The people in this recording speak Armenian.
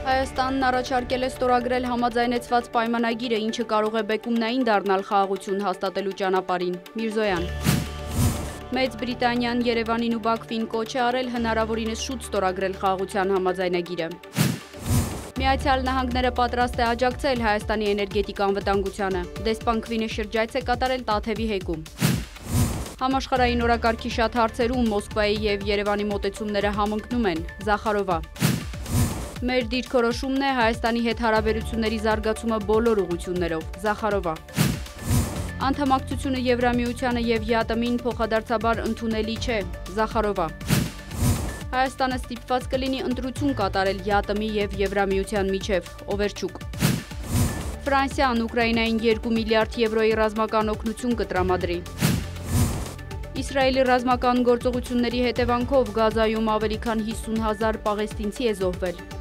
Հայաստանն առաջարկել է ստորագրել համաձայնեցված պայմանագիրը, ինչը կարող է բեկումնային դառնալ խաղաղություն հաստատելու ճանապարհին։ Միրզոյան։ Մեծ Բրիտանիան Երևանին ու Բաքվին կոչ է արել հնարավորինս շուտ ստորագրել խաղաղության համաձայնագիրը։ Միացյալ Նահանգները պատրաստ է աջակցել Հայաստանի էներգետիկ անվտանգությանը։ Դեսպան Քվինը շրջայց է կատարել Տաթևի հեգում։ Համաշխարհային օրակարգի շատ հարցերում Մոսկվայի և Երևանի մոտեցումները համընկնում են։ Զախարովա։ Մեր դիրքորոշումն է Հայաստանի հետ հարաբերությունների զարգացումը բոլոր ուղղություններով։ Զախարովա։ Անդամակցությունը Եվրամիությանը և ԵԱՏՄ-ին փոխադարձաբար ընդունելի չէ։ Զախարովա։ Հայաստանը ստիպված կլինի ընտրություն կատարել ԵԱՏՄ-ի և Եվրամիության միջև։ Օվերչուկ։ Ֆրանսիան Ուկրաինային 2 միլիարդ եվրոյի ռազմական օգնություն կտրամադրի։ Իսրայելի ռազմական գործողությունների հետևանքով Գազայում ավելի քան 50,000 պաղեստինցի է զոհվել։